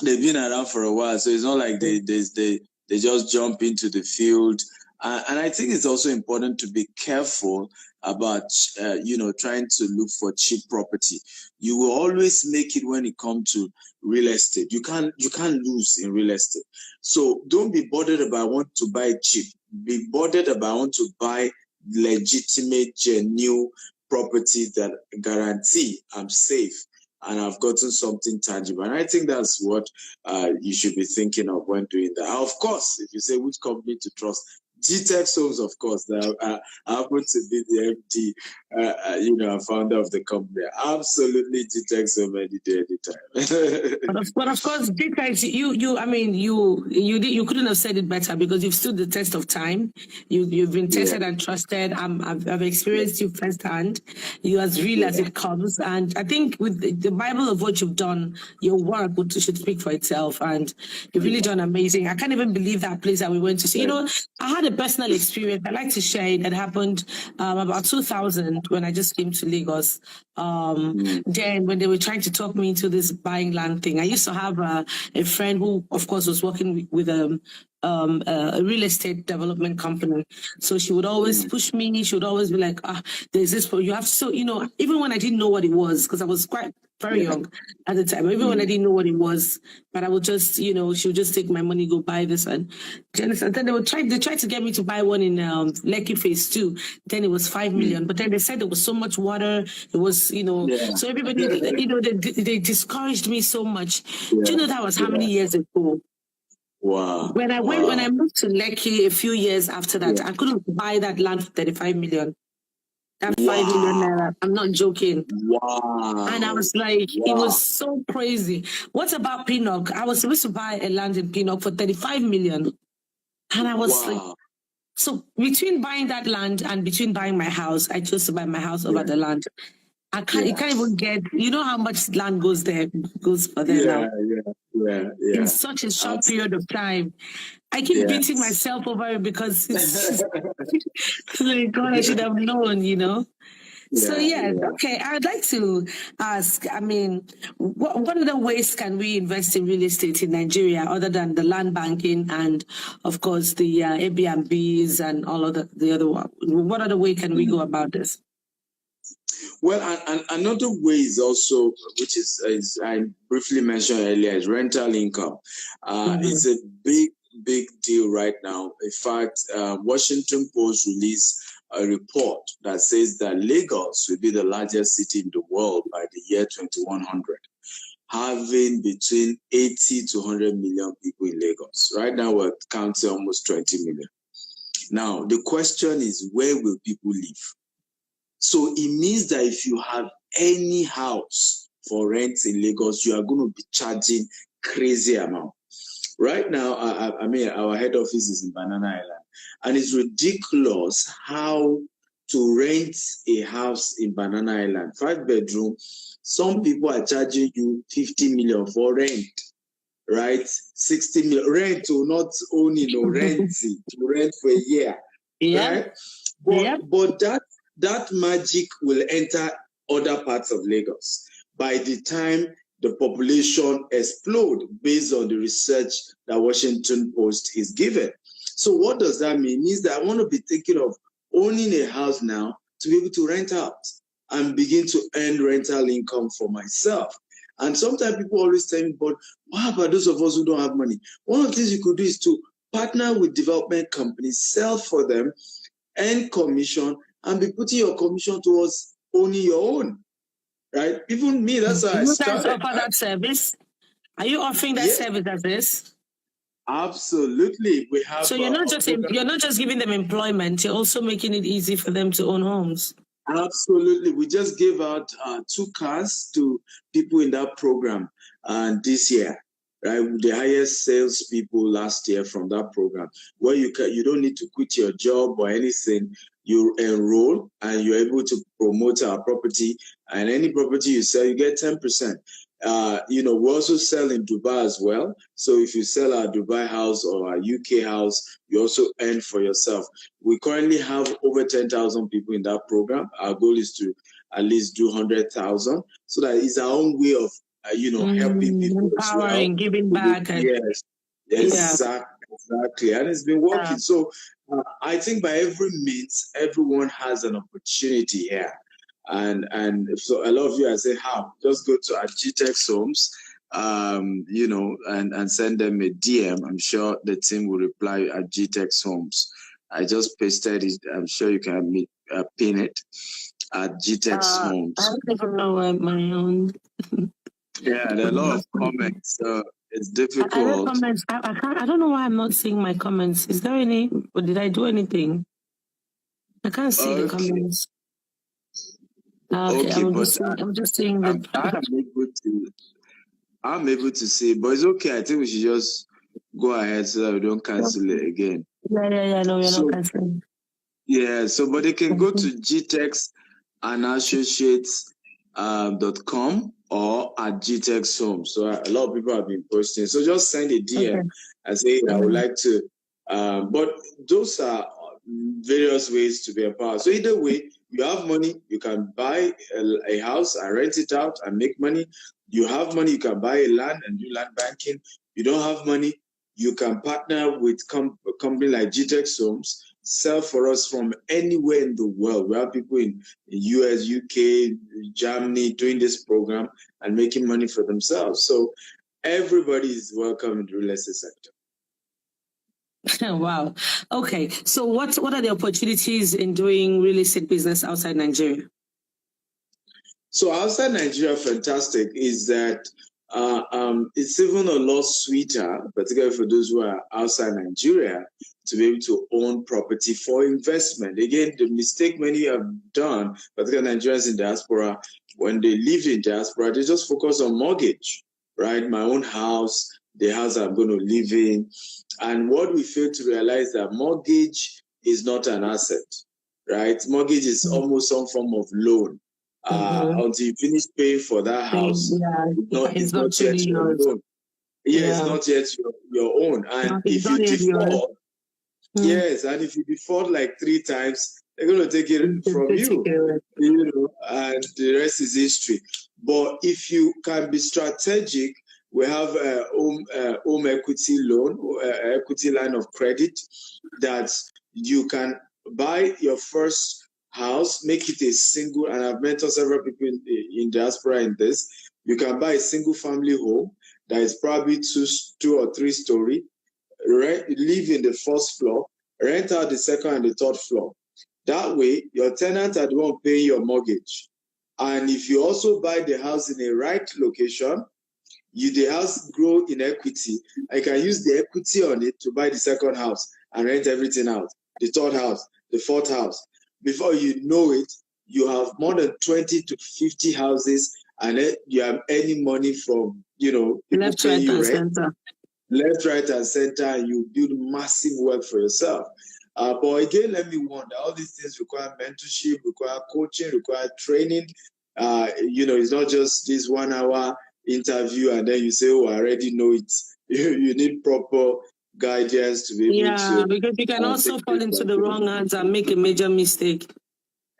they've been around for a while, so it's not like they just jump into the field. And I think it's also important to be careful about trying to look for cheap property. You will always make it when it comes to real estate. You can't lose in real estate. So don't be bothered about want to buy cheap. Be bothered about want to buy legitimate, genuine property that guarantee I'm safe and I've gotten something tangible. And I think that's what you should be thinking of when doing that. Of course, if you say which company to trust, GTEX Homes, of course, I happen to be the MD, founder of the company. Absolutely, GTEX Homes any day, anytime. But of course, GTEX, you couldn't have said it better because you've stood the test of time. You've been tested and trusted. I've experienced you firsthand. You're as real as it comes, and I think with the Bible of what you've done, your work should speak for itself. And you've really done amazing. I can't even believe that place that we went to see. I had a personal experience. I like to share it. That happened about 2000 when I just came to Lagos. Then when they were trying to talk me into this buying land thing, I used to have a friend who, of course, was working with a real estate development company. So she would always push me. She would always be like, there's this, you have to, so, even when I didn't know what it was, because I was quite very young at the time, even when I didn't know what it was, but I would just, she would just take my money, go buy this one. And then they tried to get me to buy one in Lekki Phase 2. Then it was 5 million, but then they said there was so much water. It was, so everybody, they discouraged me so much. Do you know that was how many years ago? Wow. When I moved to Lekki a few years after that, I couldn't buy that land for 35 million. That 5 million naira. I'm not joking. Wow. And I was like, it was so crazy. What about Pinnock? I was supposed to buy a land in Pinnock for 35 million. And I was like, so between buying that land and between buying my house, I chose to buy my house over the land. You can't even get, how much land goes for there now. In such a short period of time. I keep beating myself over it because it's like, God, I should have known, So okay. I'd like to ask, what other ways can we invest in real estate in Nigeria other than the land banking and, of course, the Airbnbs and all of the other one? What other way can we go about this? Well, and another way is also, which is I briefly mentioned earlier, is rental income. It's a big deal right now. In fact, Washington Post released a report that says that Lagos will be the largest city in the world by the year 2100, having between 80 to 100 million people in Lagos. Right now, we're counting almost 20 million. Now, the question is, where will people live? So it means that if you have any house for rent in Lagos, you are going to be charging crazy amount. Right now, our head office is in Banana Island, and it's ridiculous how to rent a house in Banana Island, 5-bedroom. Some people are charging you 50 million for rent, right? 60 million rent, or not owning or renting, to rent for a year, right? But that magic will enter other parts of Lagos by the time the population explode based on the research that Washington Post is given. So what does that mean? It means that I want to be thinking of owning a house now to be able to rent out and begin to earn rental income for myself. And sometimes people always tell me, but what about those of us who don't have money? One of the things you could do is to partner with development companies, sell for them, earn commission, and be putting your commission towards owning your own. Right? Even me, that's how I started. You guys offer that service? Are you offering that service as this? Absolutely. We have. So you're not just giving them employment, you're also making it easy for them to own homes. Absolutely. We just gave out 2 cars to people in that program this year. Right, the highest sales people last year from that program, where you don't need to quit your job or anything. You enroll and you're able to promote our property, and any property you sell, you get 10%. We also sell in Dubai as well. So if you sell our Dubai house or our UK house, you also earn for yourself. We currently have over 10,000 people in that program. Our goal is to at least do 100,000. So that is our own way of helping people as well. Empowering, giving back. Yes, exactly. And it's been working. So I think by every means, everyone has an opportunity here. And so a lot of you, I say, how? Just go to Agitex Homes, and send them a DM. I'm sure the team will reply at Agitex Homes. I just pasted it. I'm sure you can pin it at Agitex Homes. I don't even know my own. Yeah, there are a lot of comments. It's difficult. I don't know why I'm not seeing my comments. Is there any, or did I do anything? I can't see the comments. Okay, I'm just seeing the. I'm able to see, but it's okay. I think we should just go ahead so that we don't cancel it again. Yeah. No, we're not canceling. Yeah, so but they can go to gtexandassociates.com or at Agitex Home. So a lot of people have been posting. So just send a DM and say, I would like to. But those are various ways to be empowered. So either way, you have money, you can buy a house and rent it out and make money. You have money, you can buy a land and do land banking. You don't have money, you can partner with a company like Agitex Homes, sell for us from anywhere in the world. We have people in US, UK, Germany doing this program and making money for themselves. So everybody is welcome in the real estate sector. Wow. Okay. So what are the opportunities in doing real estate business outside Nigeria? So outside Nigeria, fantastic, is that it's even a lot sweeter, particularly for those who are outside Nigeria, to be able to own property for investment. Again, the mistake many have done, particularly Nigerians in diaspora, when they live in diaspora, they just focus on mortgage, right? My own house, the house I'm going to live in. And what we fail to realize that mortgage is not an asset, right? Mortgage is almost some form of loan. Until you finish paying for that house, it's not yet your own. It's not yet your own. And if you default, and if you default like 3 times, they're going to take it from you, and the rest is history. But if you can be strategic, we have a home equity loan, equity line of credit that you can buy your first house, make it a single, and I've mentored several people in diaspora in this. You can buy a single family home that is probably 2 or 3 story, live in the first floor, rent out the second and the third floor. That way, your tenants are the one paying your mortgage. And if you also buy the house in a right location, the house grow in equity. I can use the equity on it to buy the second house and rent everything out, the third house, the fourth house. Before you know it, you have more than 20 to 50 houses, and you have any money from, people left, paying right, you and rent. center. Left, right, and center, and you build massive wealth for yourself. But again, let me warn that all these things require mentorship, require coaching, require training. It's not just this 1 hour interview and then you say, oh, I already know it. You need proper guidance to be able to. Because you can also fall into the wrong hands and make a major mistake.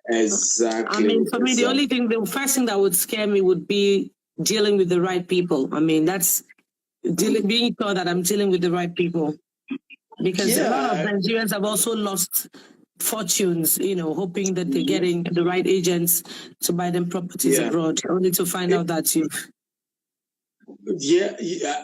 Exactly. I mean, for me, the first thing that would scare me would be dealing with the right people. I mean, that's being sure that I'm dealing with the right people. Because a lot of Nigerians have also lost fortunes, hoping that they're getting the right agents to buy them properties abroad, only to find out that you've. Yeah,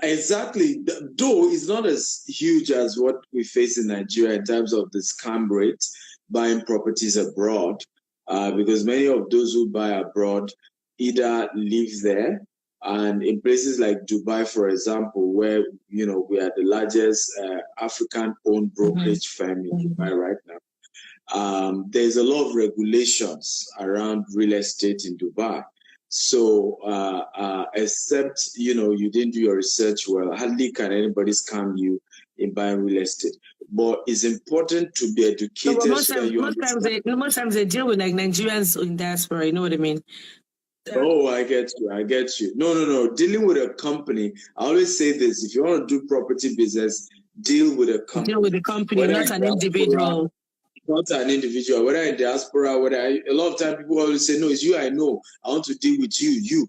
exactly. Though it's not as huge as what we face in Nigeria in terms of the scam rate buying properties abroad, because many of those who buy abroad either live there, and in places like Dubai, for example, where we are the largest African-owned brokerage firm in Dubai right now. There's a lot of regulations around real estate in Dubai. So, except, you didn't do your research well, hardly can anybody scam you in buying real estate. But it's important to be educated. Most times they deal with like Nigerians in diaspora, you know what I mean? Oh, I get you. No. Dealing with a company, I always say this, if you want to do property business, deal with a company. Deal with the company, not an individual. Not an individual, whether in diaspora, a lot of times people always say, no, it's you I know. I want to deal with you.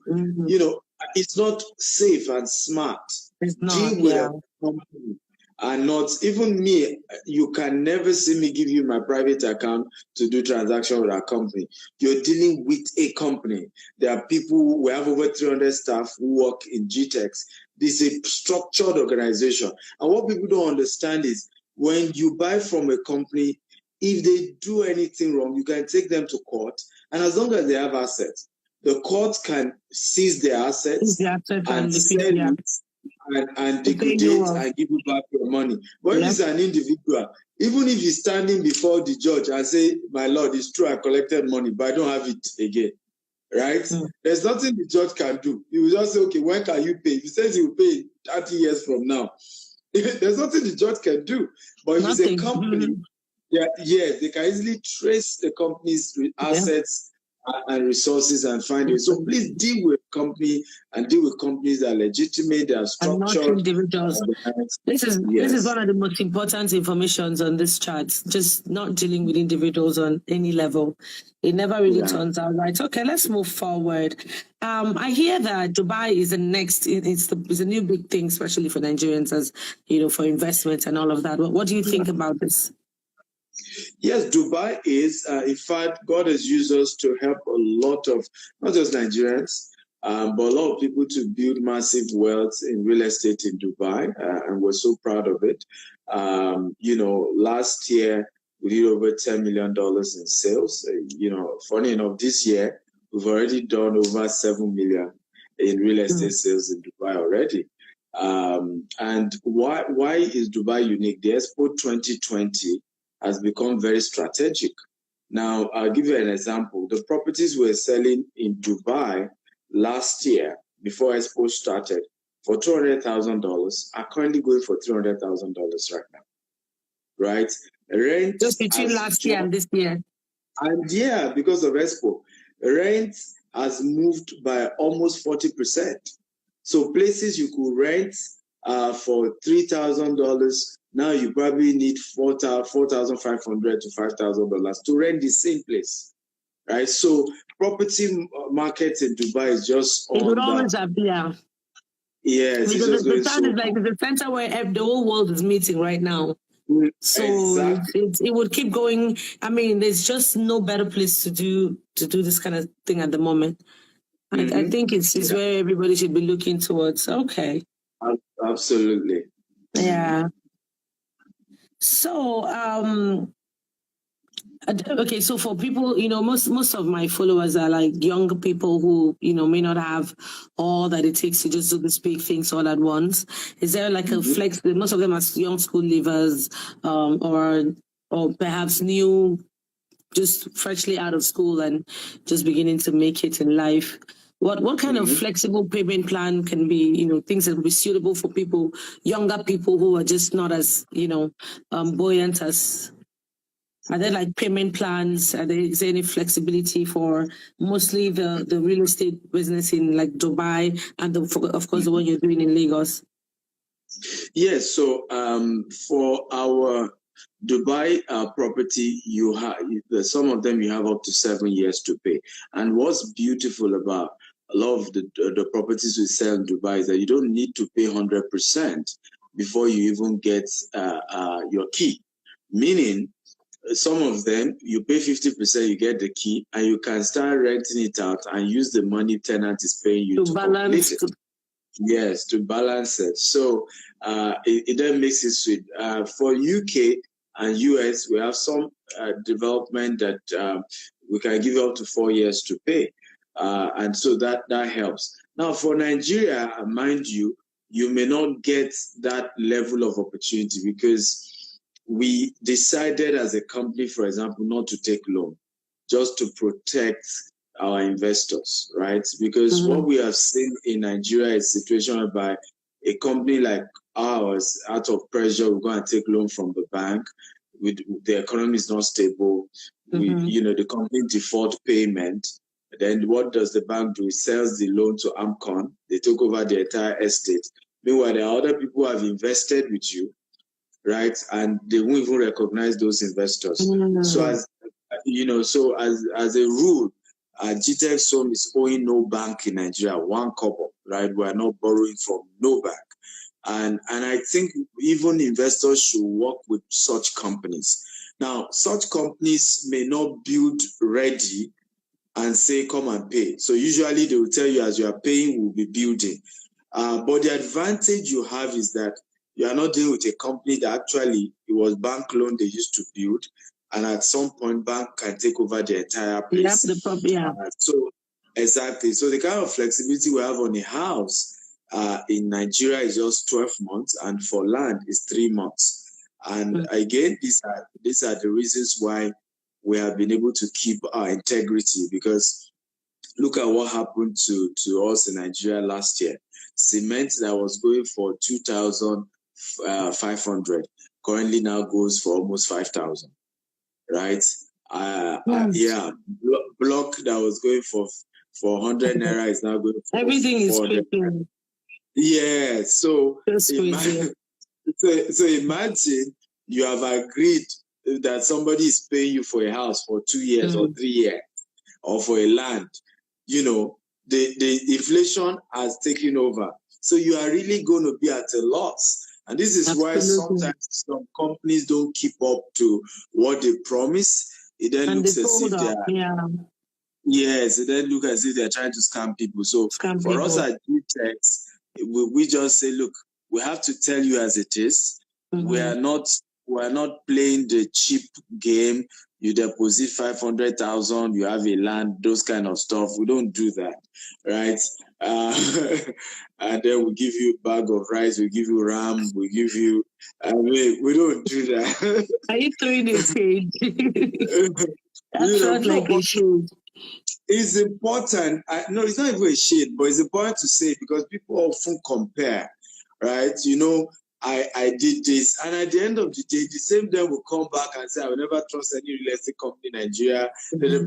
it's not safe and smart. It's not, Deal with a company. And not even me, you can never see me give you my private account to do transaction with our company. You're dealing with a company. There are people, we have over 300 staff who work in GTEX. This is a structured organization. And what people don't understand is when you buy from a company, if they do anything wrong, you can take them to court. And as long as they have assets, the court can seize their assets and sell it and liquidate and give you back your money. But if it's an individual, even if he's standing before the judge and say, my lord, it's true, I collected money, but I don't have it again, right? There's nothing the judge can do. He will just say, okay, when can you pay? If he says he will pay 30 years from now, there's nothing the judge can do. But if it's a company, they can easily trace the company's assets and resources and find it. So please deal with company and deal with companies that are legitimate, that are structured. And not individuals. This is one of the most important informations on this chart. Just not dealing with individuals on any level. It never really turns out right. Okay, let's move forward. I hear that Dubai is the next. It's a new big thing, especially for Nigerians, as for investment and all of that. What do you think about this? Yes, Dubai is, in fact, God has used us to help a lot of, not just Nigerians, but a lot of people to build massive wealth in real estate in Dubai, and we're so proud of it. Last year, we did over $10 million in sales. Funny enough, this year, we've already done over 7 million in real estate sales in Dubai already. And why is Dubai unique? The Expo 2020 has become very strategic. Now, I'll give you an example. The properties we're selling in Dubai last year, before Expo started, for $200,000 are currently going for $300,000 right now, right? Rent just between last year and this year. And because of Expo, rent has moved by almost 40%. So places you could rent for $3,000, now you probably need $4,500 to $5,000 to rent the same place, right? So property market in Dubai is just it would always appear. Yes, because the town is like the center where the whole world is meeting right now. So it would keep going. I mean, there's just no better place to do this kind of thing at the moment. I think it's where everybody should be looking towards. Okay. Absolutely. Yeah. So, okay, so for people, most of my followers are like younger people who, may not have all that it takes to just do these big things all at once. Is there like a flex? Most of them are young school leavers, or perhaps new, just freshly out of school and just beginning to make it in life. What kind of flexible payment plan can be, things that will be suitable for people, younger people who are just not as, buoyant as? Are there like payment plans? Is there any flexibility for mostly the real estate business in like Dubai and of course the one you're doing in Lagos? Yes. So for our Dubai property, you have some of them you have up to 7 years to pay. And what's beautiful about a lot of the properties we sell in Dubai is that you don't need to pay 100% before you even get your key. Meaning, some of them you pay 50%, you get the key, and you can start renting it out and use the money tenant is paying you to balance it. Yes, to balance it. So it then makes it sweet. For UK and US, we have some development that we can give up to 4 years to pay. And so that helps. Now, for Nigeria, mind you, you may not get that level of opportunity because we decided as a company, for example, not to take loan, just to protect our investors, right? Because what we have seen in Nigeria is a situation whereby a company like ours, out of pressure, we're going to take loan from the bank. The economy is not stable. The company default payment. Then what does the bank do? It sells the loan to Amcon. They took over the entire estate. Meanwhile, there are other people who have invested with you, right? And they won't even recognize those investors. So as a rule, GTEx Home is owing no bank in Nigeria, one kobo, right? We are not borrowing from no bank. And I think even investors should work with such companies. Now, such companies may not build ready and say, come and pay. So usually they will tell you as you are paying, we'll be building. But the advantage you have is that you are not dealing with a company that actually it was bank loan they used to build. And at some point, bank can take over the entire place. So exactly. So the kind of flexibility we have on a house in Nigeria is just 12 months, and for land is 3 months. And again, these are the reasons why we have been able to keep our integrity, because look at what happened to us in Nigeria last year. Cement that was going for 2,500 currently now goes for almost 5,000, right? Block that was going for 100 naira is now going for everything 400. Is creeping. Yeah, so imagine you have agreed that somebody is paying you for a house for 2 years or 3 years, or for a land. You know, the inflation has taken over. So you are really going to be at a loss. And this is why sometimes some companies don't keep up to what they promise. It then looks as if they are... Yes, it then looks as if they're trying to scam people. So for us at GTEx, we just say, look, we have to tell you as it is. We are not playing the cheap game. You deposit 500,000, you have a land, those kind of stuff. We don't do that, right? And then we give you a bag of rice, we give you ram, we give you... we don't do that. Are you throwing a shade? That sounds like a shade. It's important. No, it's not even a shade, but it's important to say, because people often compare, right? You know, I did this, and at the end of the day, the same day will come back and say, I will never trust any real estate company in Nigeria.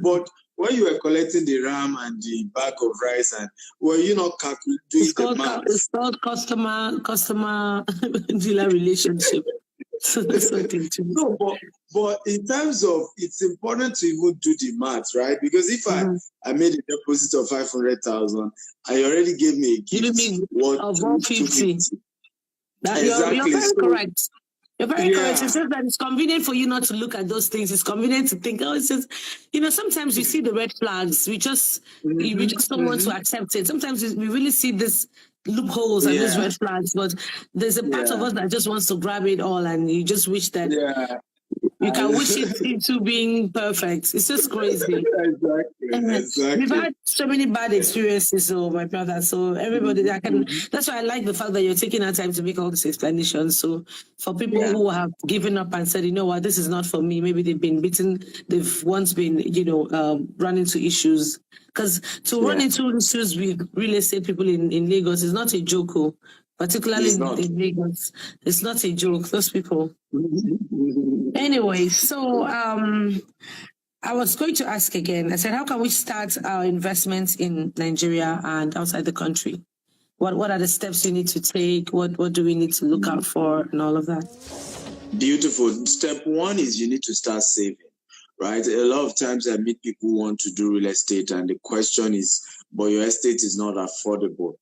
But when you were collecting the ram and the bag of rice, and were you not doing the math? It's called customer dealer relationship. So that's something to me. No, but in terms of, it's important to even do the math, right? Because if I made a deposit of 500,000, I already gave me a gift of 150. Exactly. You're very correct. You're very correct. It's just that it's convenient for you not to look at those things. It's convenient to think, it's just, sometimes you see the red flags. We just don't want to accept it. Sometimes we really see this loopholes and these red flags, but there's a part of us that just wants to grab it all, and you just wish that you can wish it into being perfect. It's just crazy. Exactly. We've had so many bad experiences, my brother. So everybody that's why I like the fact that you're taking our time to make all these explanations. So for people who have given up and said, you know what, this is not for me, maybe they've been beaten, they've once been, run into issues. Because to run into issues with real estate people in Lagos is not a joke, particularly in Lagos. It's not a joke, those people. Anyway, so I was going to ask again. I said, how can we start our investments in Nigeria and outside the country? What are the steps we need to take? What do we need to look out for, and all of that? Beautiful. Step one is you need to start saving, right? A lot of times I meet people who want to do real estate, and the question is, but your estate is not affordable.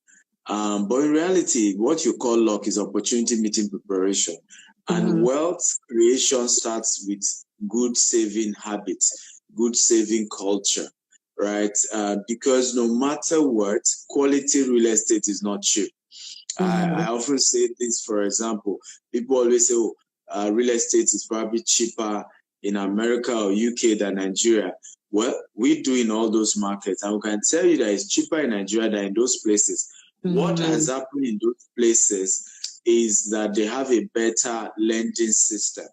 But in reality, what you call luck is opportunity meeting preparation. And wealth creation starts with good saving habits, good saving culture, right? Because no matter what, quality real estate is not cheap. I often say this, for example, people always say, real estate is probably cheaper in America or UK than Nigeria. Well, we do in all those markets, and we can tell you that it's cheaper in Nigeria than in those places. What has happened in those places is that they have a better lending system.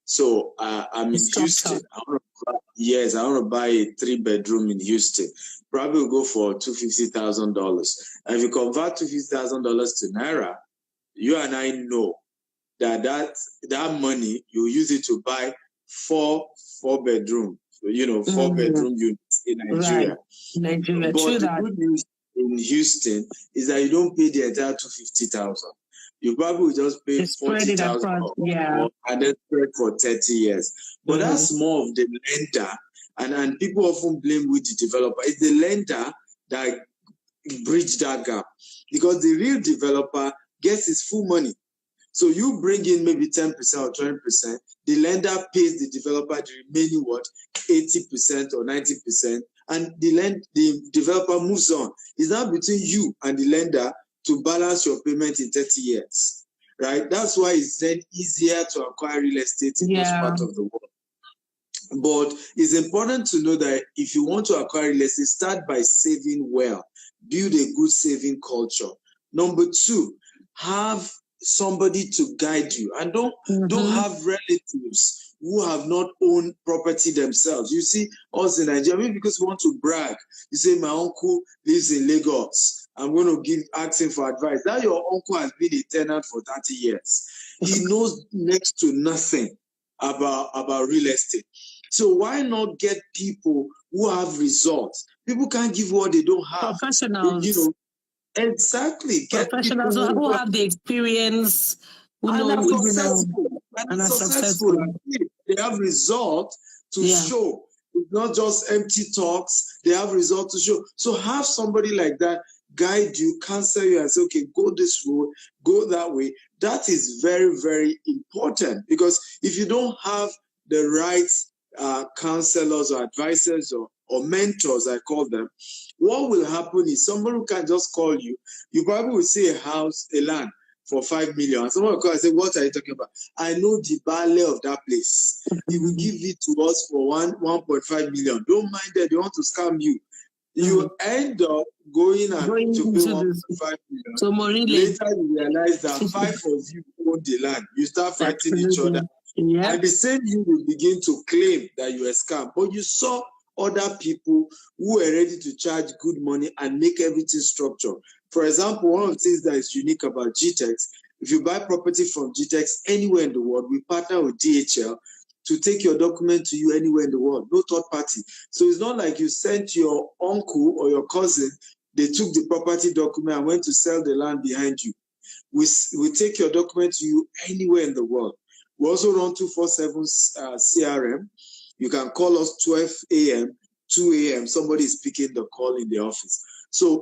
So I'm in Houston. I want to buy a 3-bedroom in Houston. Probably will go for $250,000. And if you convert $250,000 to Naira, you and I know that money, you use it to buy four bedroom, 4-bedroom units in Nigeria. Right. Nigeria. But the good news in Houston is that you don't pay the entire $250,000. You probably will just pay $40,000 and then spread for 30 years. But that's more of the lender And people often blame with the developer. It's the lender that bridge that gap, because the real developer gets his full money. So you bring in maybe 10% or 20%, the lender pays the developer the remaining 80% or 90%, and the developer moves on. It's now between you and the lender to balance your payment in 30 years, right? That's why it's then easier to acquire real estate in those parts of the world. But it's important to know that if you want to acquire real estate, start by saving well. Build a good saving culture. Number 2, have somebody to guide you, and don't have relatives who have not owned property themselves. You see, us in Nigeria, maybe because we want to brag, you say, my uncle lives in Lagos, I'm going to ask him for advice. Now your uncle has been a tenant for 30 years. He knows next to nothing about real estate. So why not get people who have results? People can't give what they don't have. Professionals. You know, exactly. Get professionals who have the experience, who know, are successful. And are successful. They have results to show. It's not just empty talks. They have results to show. So have somebody like that guide you, counsel you, and say, okay, go this road, go that way. That is very, very important, because if you don't have the right counselors or advisors or mentors, I call them, what will happen is somebody can just call you. You probably will see a house, a land for 5 million. And someone will call and say, what are you talking about? I know the Bale of that place. He will give it to us for 1.5 million. Don't mind that. They want to scam you. You end up going to pay 1.5 million. So later you realize that 5 of you own the land. You start fighting each other. Yeah. And the same you will begin to claim that you are scammed. But you saw other people who were ready to charge good money and make everything structured. For example, one of the things that is unique about GTEx, if you buy property from GTEx anywhere in the world, we partner with DHL to take your document to you anywhere in the world, no third party. So it's not like you sent your uncle or your cousin, they took the property document and went to sell the land behind you. We take your document to you anywhere in the world. We also run 247 CRM. You can call us 12 a.m., 2 a.m. Somebody is picking the call in the office. So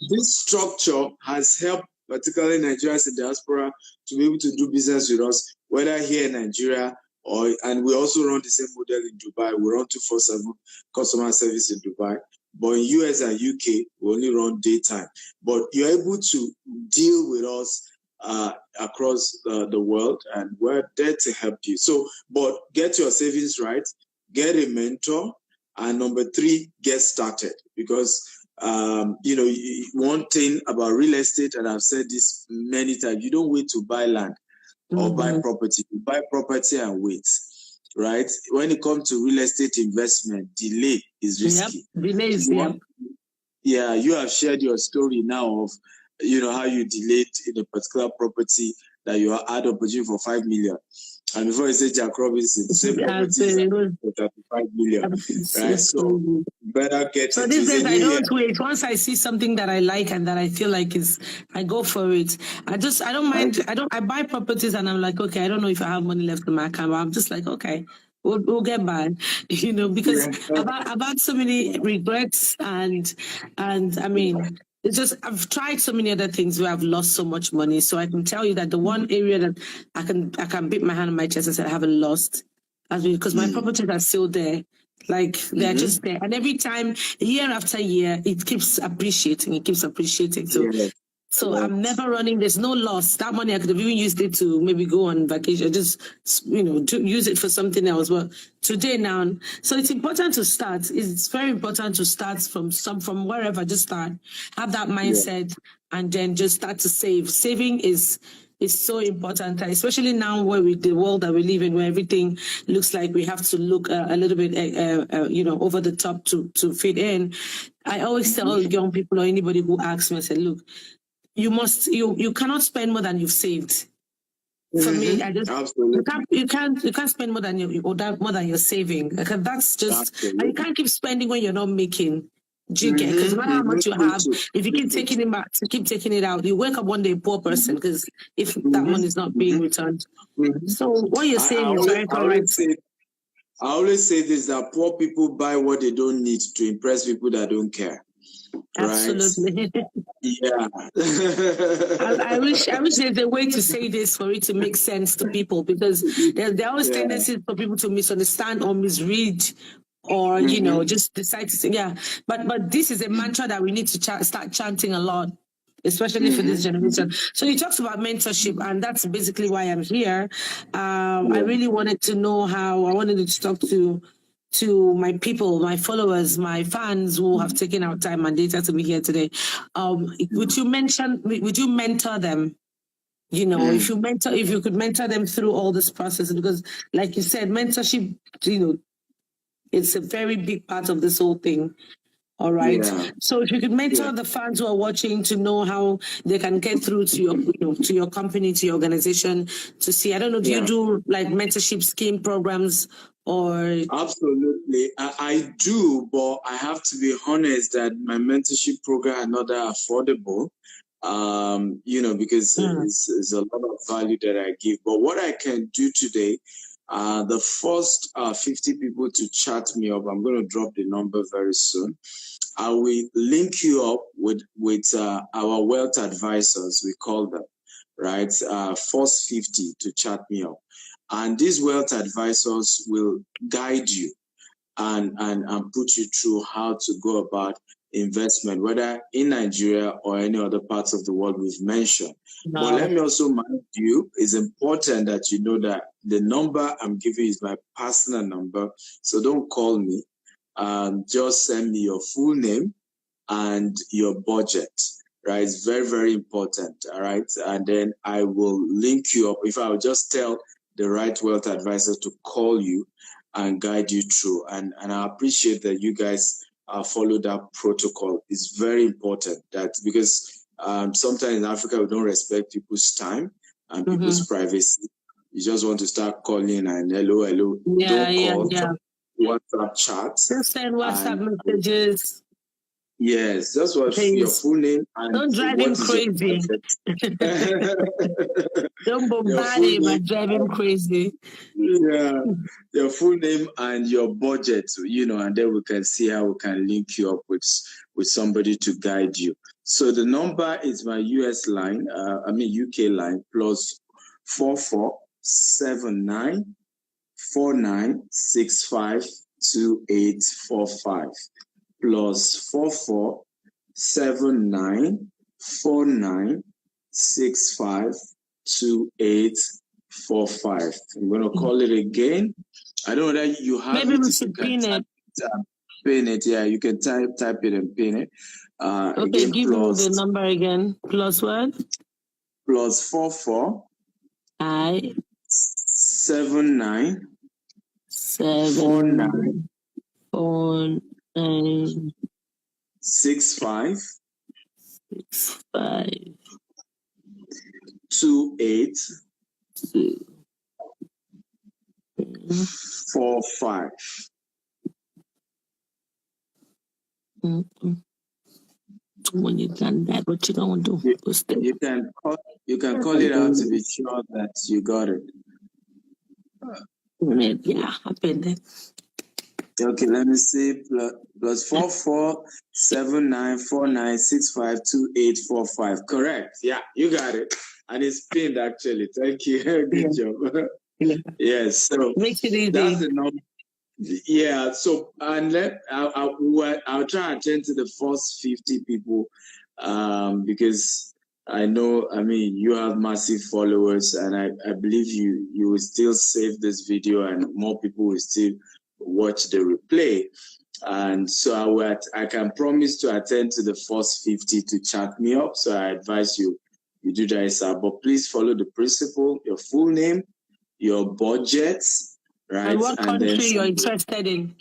this structure has helped, particularly Nigerians in diaspora, to be able to do business with us, whether here in Nigeria and we also run the same model in Dubai. We run 247 customer service in Dubai. But in US and UK, we only run daytime. But you're able to deal with us across the world, and we're there to help you. So, but get your savings right, get a mentor, and number 3, get started. Because, one thing about real estate, and I've said this many times, you don't wait to buy land or buy property. You buy property and wait, right? When it comes to real estate investment, delay is risky. Delay is Yeah, you have shared your story now of how you delayed in a particular property that you had opportunity for 5 million. And before you say Jack Robinson, the same property for 35 million. Right? So better get so these days I don't wait. Once I see something that I like and that I feel like I go for it. I don't mind. I buy properties and I'm like, okay, I don't know if I have money left in my account. I'm just like, okay, we'll get by, because about so many regrets and I mean, it's just I've tried so many other things where I've lost so much money. So I can tell you that the one area that I can beat my hand on my chest and say I haven't lost, because my properties are still there. Like they're just there, and every time, year after year, it keeps appreciating. So I'm never running. There's no loss. That money I could have even used it to maybe go on vacation, just use it for something else. But today now, so it's important to start. It's very important to start from wherever. Just start, have that mindset, and then just start to save. Saving is so important, especially now where the world that we live in, where everything looks like we have to look a little bit, over the top to fit in. I always tell young people or anybody who asks me, I say, look, you cannot spend more than you've saved. For me, you can't spend more than you're saving. Because that's just, and you can't keep spending when you're not making. Do you get? Because no matter how much you have, if you keep taking it out, you wake up one day a poor person, because if that money is not being returned. So what you're saying is very correct. I always say this, that poor people buy what they don't need to impress people that don't care. Absolutely. Right? Yeah. I wish there's a way to say this for it to make sense to people, because there are always tendencies for people to misunderstand or misread, or just decide to say but this is a mantra that we need to start chanting a lot, especially for this generation. So you talked about mentorship, and that's basically why I'm here. I really wanted to know how. I wanted to talk to my people, my followers, my fans who have taken out time and data to be here today. Would you mentor them? If you could mentor them through all this process, because like you said, mentorship, it's a very big part of this whole thing. All right. Yeah. So if you could mentor the fans who are watching to know how they can get through to your company, to your organization, to see, I don't know, do you do like mentorship scheme programs or? Absolutely. I do, but I have to be honest that my mentorship program are not that affordable. Because it's a lot of value that I give. But what I can do today, the first 50 people to chat me up, I'm going to drop the number very soon. I will link you up with our wealth advisors, we call them, right? First 50 to chat me up. And these wealth advisors will guide you and put you through how to go about investment, whether in Nigeria or any other parts of the world we've mentioned. No. But let me also remind you, it's important that you know that the number I'm giving is my personal number. So don't call me. Just send me your full name and your budget, right? It's very, very important, all right? And then I will link you up. If I will just tell the right wealth advisor to call you and guide you through. And I appreciate that you guys follow that protocol. It's very important that because sometimes in Africa, we don't respect people's time and people's privacy. You just want to start calling and hello. Don't call. WhatsApp chats. Just send WhatsApp messages. Yes, that's what your full name and don't drive him crazy. Don't bombard him and drive him crazy. Yeah, your full name and your budget, and then we can see how we can link you up with somebody to guide you. So the number is my US line, UK line, +4479 4965 2845 +4479 4965 2845. I'm going to call it again. I don't know that you have Maybe we should pin it. Pin it, yeah. You can type it and pin it. Okay, again, give me the number again. Plus what? +44 79 49 65 28 45. When you've done that, what you gonna do? You can call it out to be sure that you got it. Yeah, I've been there. Okay, let me see. +44 79 49 65 2845. Correct. Yeah, you got it. And it's pinned actually. Thank you. Good job. Yes. So makes it easy. That's the number. Yeah. So and I'll try and attend to the first 50 people because I know, you have massive followers, and I believe you will still save this video and more people will still watch the replay. And so I can promise to attend to the first 50 to chat me up. So I advise you do that, but please follow the principle, your full name, your budgets, right? And what country you're interested in.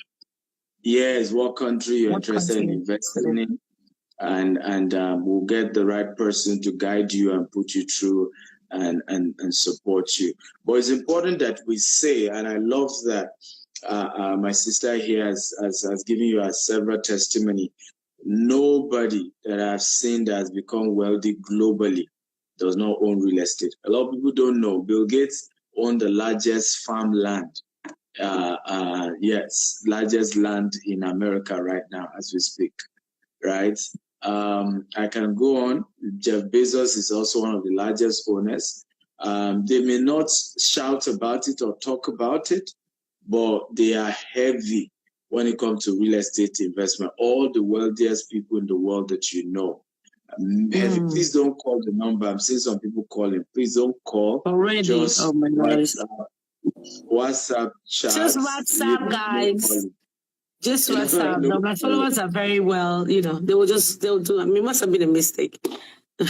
Yes, what country you're interested in investing in. And we'll get the right person to guide you and put you through and support you. But it's important that we say, and I love that my sister here has given you several testimony. Nobody that I've seen that has become wealthy globally does not own real estate. A lot of people don't know. Bill Gates owned the largest farmland Yes, largest land in America right now as we speak, right? I can go on. Jeff Bezos is also one of the largest owners. They may not shout about it or talk about it, but they are heavy when it comes to real estate investment. All the wealthiest people in the world that you know. Heavy. Please don't call the number. I'm seeing some people calling. Please don't call. Already. Just oh my gosh. WhatsApp chat. Just WhatsApp, guys. Just WhatsApp. No, my followers are very well, they'll do. I mean, it must have been a mistake. So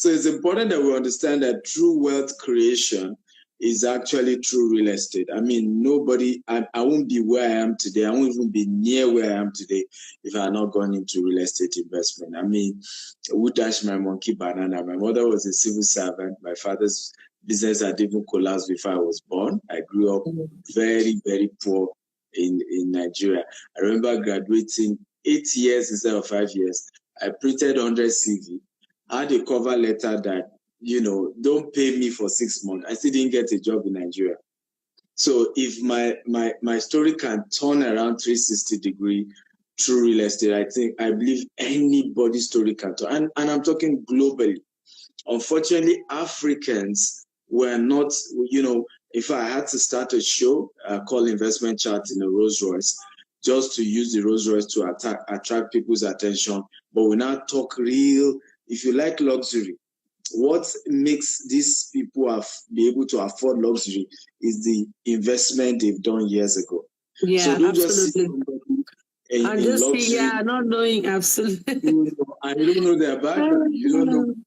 it's important that we understand that true wealth creation is actually true real estate. I mean, I won't be where I am today. I won't even be near where I am today if I had not gone into real estate investment. I mean, who dashed my monkey banana? My mother was a civil servant. My father's business had even collapsed before I was born. I grew up very, very poor in Nigeria. I remember graduating 8 years instead of 5 years. I printed 100 CV, had a cover letter that, don't pay me for 6 months. I still didn't get a job in Nigeria. So if my story can turn around 360 degree through real estate, I believe anybody's story can turn. And I'm talking globally. Unfortunately, Africans were not, if I had to start a show called Investment Chat in a Rolls Royce, just to use the Rolls Royce to attract people's attention, but we now talk real, if you like luxury, what makes these people be able to afford luxury is the investment they've done years ago. Yeah, so don't absolutely. Not knowing absolutely. And you don't know their background. You don't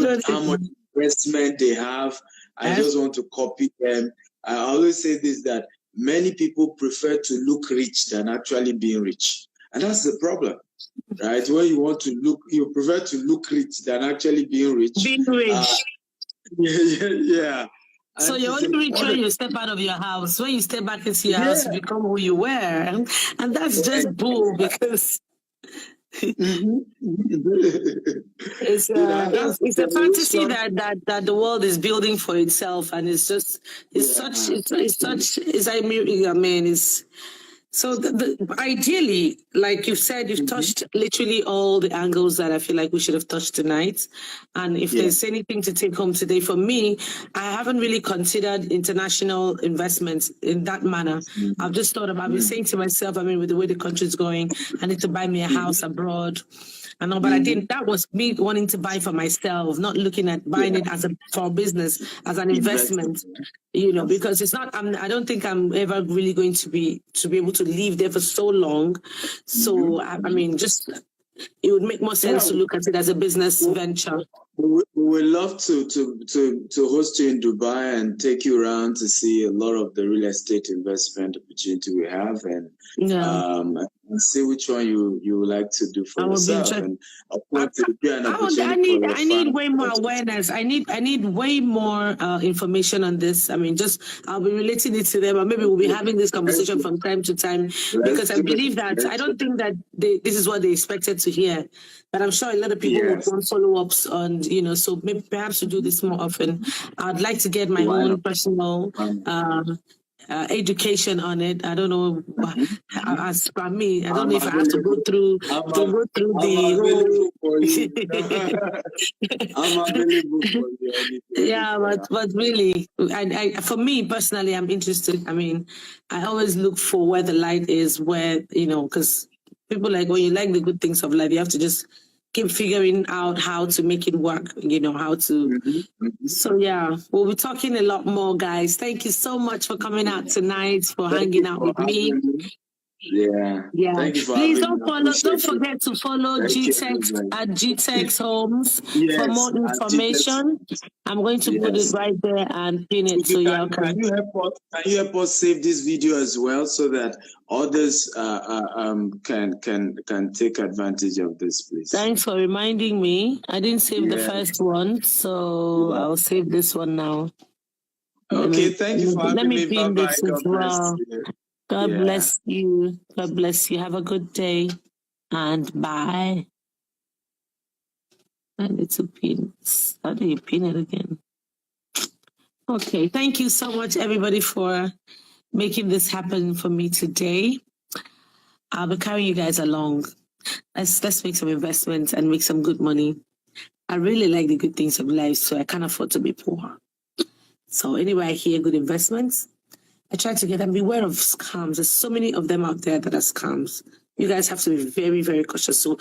know how much investment they have. I just want to copy them. I always say this, that many people prefer to look rich than actually being rich. And that's the problem, right? When you want to look, you prefer to look rich than actually being rich. Being rich. Yeah. So you're only rich when you step out of your house. When you step back into your house, you become who you were. And that's just bull, because it's a fantasy that the world is building for itself, and so ideally, like you said, you've touched literally all the angles that I feel like we should have touched tonight. And if there's anything to take home today, for me, I haven't really considered international investments in that manner. I've just thought about, I've been saying to myself, with the way the country's going, I need to buy me a house abroad. But I didn't. That was me wanting to buy for myself, not looking at buying it for business, as an investment. Because it's not. I don't think I'm ever really going to be able to live there for so long. So just it would make more sense to look at it as a business venture. We would love to host you in Dubai and take you around to see a lot of the real estate investment opportunity we have, and see which one you would like to do for yourself. And of course, I need way more awareness. I need way more information on this. I'll be relating it to them, or maybe we'll be having this conversation from time to time, because I believe that I don't think that this is what they expected to hear. But I'm sure a lot of people will want follow-ups on, so maybe perhaps we do this more often. I'd like to get my own personal education on it. I don't know. As for me, I don't know if I have to go through the I'm available for you. Yeah, but really, for me personally, I'm interested. I always look for where the light is, where, because people like, when you like the good things of life, you have to just keep figuring out how to make it work, how to. So yeah, we'll be talking a lot more, guys. Thank you so much for coming out tonight, for hanging out with me. Yeah. Thank you for please don't forget to follow GTEX at GTEX Homes for more information. I'm going to put it right there and pin it so y'all can. Can you help us save this video as well, so that others can take advantage of this, please? Thanks for reminding me. I didn't save the first one, so I'll save this one now. Okay, thank you for having me. Let me pin this as well. God bless you. God bless you. Have a good day, and bye. I need to pin. How do you pin it again? Okay, thank you so much, everybody, for making this happen for me today. I'll be carrying you guys along. Let's make some investments and make some good money. I really like the good things of life, so I can't afford to be poor. So anyway, I hear good investments, I try to get them. Beware of scams. There's so many of them out there that are scams. You guys have to be very, very cautious. So